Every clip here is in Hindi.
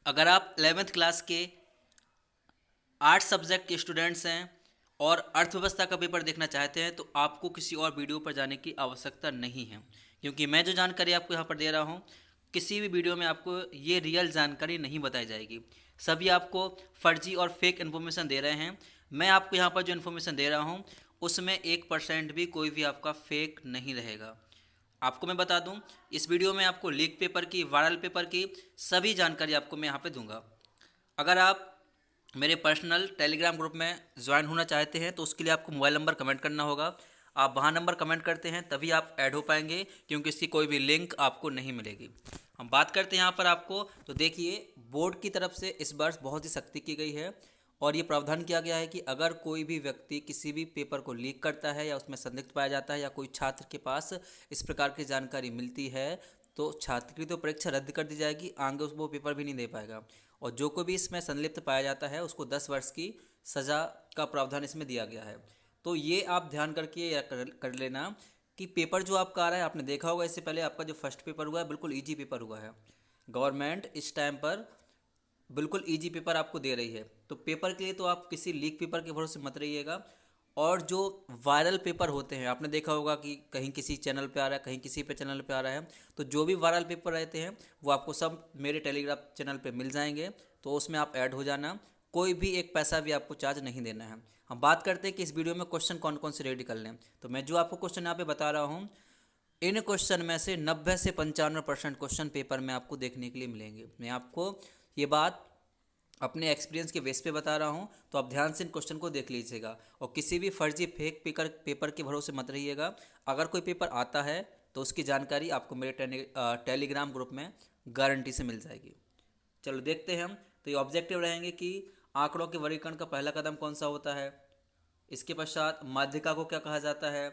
अगर आप 11th क्लास के आर्ट्स सब्जेक्ट के स्टूडेंट्स हैं और अर्थव्यवस्था का पेपर देखना चाहते हैं तो आपको किसी और वीडियो पर जाने की आवश्यकता नहीं है, क्योंकि मैं जो जानकारी आपको यहाँ पर दे रहा हूँ किसी भी वीडियो में आपको ये रियल जानकारी नहीं बताई जाएगी। सभी आपको फर्जी और फेक इन्फॉर्मेशन दे रहे हैं। मैं आपको यहाँ पर जो इन्फॉर्मेशन दे रहा हूँ उसमें 1% भी कोई भी आपका फेक नहीं रहेगा। आपको मैं बता दूं, इस वीडियो में आपको लीक पेपर की, वायरल पेपर की सभी जानकारी आपको मैं यहाँ पे दूंगा। अगर आप मेरे पर्सनल टेलीग्राम ग्रुप में ज्वाइन होना चाहते हैं तो उसके लिए आपको मोबाइल नंबर कमेंट करना होगा। आप वहाँ नंबर कमेंट करते हैं तभी आप ऐड हो पाएंगे, क्योंकि इसकी कोई भी लिंक आपको नहीं मिलेगी। हम बात करते हैं यहाँ पर आपको, तो देखिए बोर्ड की तरफ से इस वर्ष बहुत ही सख्ती की गई है और ये प्रावधान किया गया है कि अगर कोई भी व्यक्ति किसी भी पेपर को लीक करता है या उसमें संदिग्ध पाया जाता है या कोई छात्र के पास इस प्रकार की जानकारी मिलती है तो छात्र की तो परीक्षा रद्द कर दी जाएगी, आगे वो पेपर भी नहीं दे पाएगा। और जो कोई भी इसमें संलिप्त पाया जाता है उसको 10 वर्ष की सज़ा का प्रावधान इसमें दिया गया है। तो ये आप ध्यान करके कर लेना कि पेपर जो आपका आ रहा है, आपने देखा होगा इससे पहले आपका जो फर्स्ट पेपर हुआ है बिल्कुल ईजी पेपर हुआ है। गवर्नमेंट इस टाइम पर बिल्कुल ईजी पेपर आपको दे रही है, तो पेपर के लिए तो आप किसी लीक पेपर के भरोसे मत रहिएगा। और जो वायरल पेपर होते हैं आपने देखा होगा कि कहीं किसी चैनल पे आ रहा है, कहीं किसी पे चैनल पे आ रहा है, तो जो भी वायरल पेपर रहते हैं वो आपको सब मेरे टेलीग्राम चैनल पे मिल जाएंगे, तो उसमें आप ऐड हो जाना। कोई भी एक पैसा भी आपको चार्ज नहीं देना है। हम बात करते हैं कि इस वीडियो में क्वेश्चन कौन कौन से रेडी कर लें। तो मैं जो आपको क्वेश्चन यहाँ पे बता रहा हूँ, इन क्वेश्चन में से 90 से 95% क्वेश्चन पेपर में आपको देखने के लिए मिलेंगे। मैं आपको ये बात अपने एक्सपीरियंस के बेस पे बता रहा हूँ, तो आप ध्यान से इन क्वेश्चन को देख लीजिएगा और किसी भी फर्जी फेक पेपर के भरोसे मत रहिएगा। अगर कोई पेपर आता है तो उसकी जानकारी आपको मेरे टेलीग्राम ग्रुप में गारंटी से मिल जाएगी। चलो देखते हैं हम। तो ये ऑब्जेक्टिव रहेंगे कि आंकड़ों के वर्गीकरण का पहला कदम कौन सा होता है, इसके पश्चात माध्यिका को क्या कहा जाता है,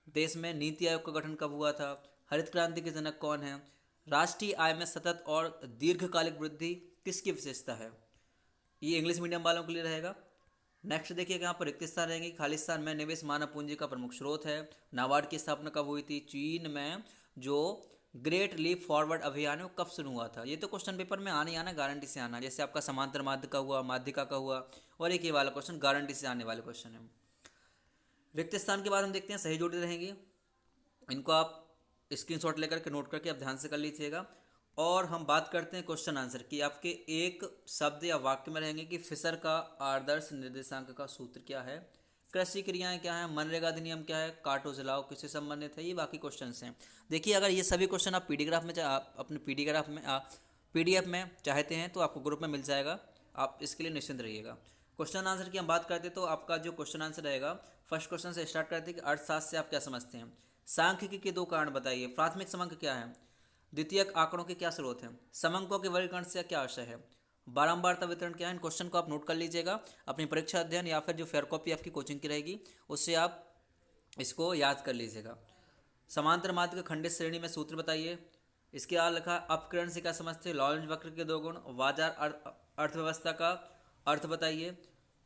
देश में नीति आयोग का गठन कब हुआ था, हरित क्रांति के जनक कौन है, राष्ट्रीय आय में सतत और दीर्घकालिक वृद्धि किसकी विशेषता है। ये इंग्लिश मीडियम वालों के लिए रहेगा। नेक्स्ट देखिए यहाँ पर रिक्त स्थान रहेंगे। खाली स्थान में निवेश मानव पूंजी का प्रमुख स्रोत है। नाबार्ड की स्थापना कब हुई थी। चीन में जो ग्रेट लीप फॉरवर्ड अभियान है वो कब शुरू हुआ था। ये तो क्वेश्चन पेपर में आने आना, गारंटी से आना, जैसे आपका समांतर माध्य का हुआ, माध्यिका का हुआ, और एक ये वाला क्वेश्चन गारंटी से आने वाले क्वेश्चन है। रिक्त स्थान के बाद हम देखते हैं सही जोड़ी रहेंगी। इनको आप स्क्रीनशॉट लेकर के नोट करके आप ध्यान से कर लीजिएगा। और हम बात करते हैं क्वेश्चन आंसर की। आपके एक शब्द या वाक्य में रहेंगे कि फिशर का आदर्श निर्देशांक का सूत्र क्या है, कृषि क्रियाएं क्या है, मनरेगा अधिनियम क्या है, काटो जलाओ किससे संबंधित है। ये बाकी क्वेश्चन हैं। देखिए अगर ये सभी क्वेश्चन आप अपने पीडीएफ में चाहते हैं तो आपको ग्रुप में मिल जाएगा, आप इसके लिए निश्चिंत रहिएगा। क्वेश्चन आंसर की हम बात करते हैं तो आपका जो क्वेश्चन आंसर रहेगा, फर्स्ट क्वेश्चन से स्टार्ट करते हैं कि अर्थशास्त्र से आप क्या समझते हैं। सांख्यिकी के दो कारण बताइए। प्राथमिक समांक क्या है। द्वितीयक आंकड़ों के क्या स्रोत हैं। समंकों के वर्गीकरण से क्या आशय है। बारंबारता वितरण क्या है। इन क्वेश्चन को आप नोट कर लीजिएगा अपनी परीक्षा अध्ययन या फिर जो फेयर कॉपी आपकी कोचिंग की रहेगी उससे आप इसको याद कर लीजिएगा। समांतर माध्य के खंडित श्रेणी में सूत्र बताइए। इसके बाद लिखा अपकरण से क्या समझते हैं। लॉरेंज वक्र के दो गुण। बाजार अर्थव्यवस्था का अर्थ बताइए।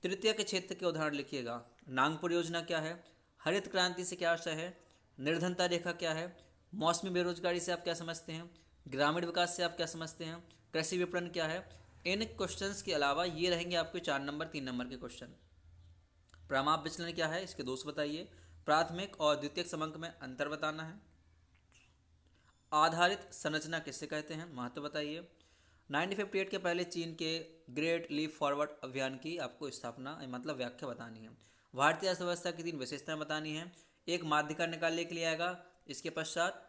तृतीय के क्षेत्र के उदाहरण लिखिएगा। नागपुर योजना क्या है। हरित क्रांति से क्या आशय है। निर्धनता रेखा क्या है। मौसमी बेरोजगारी से आप क्या समझते हैं। ग्रामीण विकास से आप क्या समझते हैं। कृषि विपणन क्या है। इन क्वेश्चंस के अलावा ये रहेंगे आपके 4 नंबर 3 नंबर के क्वेश्चन। प्रमाप विचलन क्या है, इसके दोष बताइए। प्राथमिक और द्वितीयक समांक में अंतर बताना है। आधारित संरचना किससे कहते हैं, महत्व बताइए। 1958 के पहले चीन के ग्रेट लीप फॉरवर्ड अभियान की आपको स्थापना मतलब व्याख्या बतानी है। भारतीय अर्थव्यवस्था की 3 विशेषताएं बतानी है। एक माध्यिका निकालने के लिए आएगा। इसके पश्चात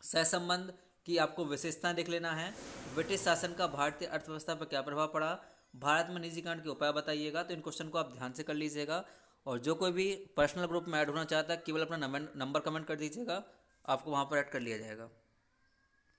सहसंबंध की आपको विशेषताएं देख लेना है। ब्रिटिश शासन का भारतीय अर्थव्यवस्था पर क्या प्रभाव पड़ा। भारत में निजीकरण के उपाय बताइएगा। तो इन क्वेश्चन को आप ध्यान से कर लीजिएगा। और जो कोई भी पर्सनल ग्रुप में ऐड होना चाहता है केवल अपना नंबर कमेंट कर दीजिएगा, आपको वहाँ पर ऐड कर लिया जाएगा।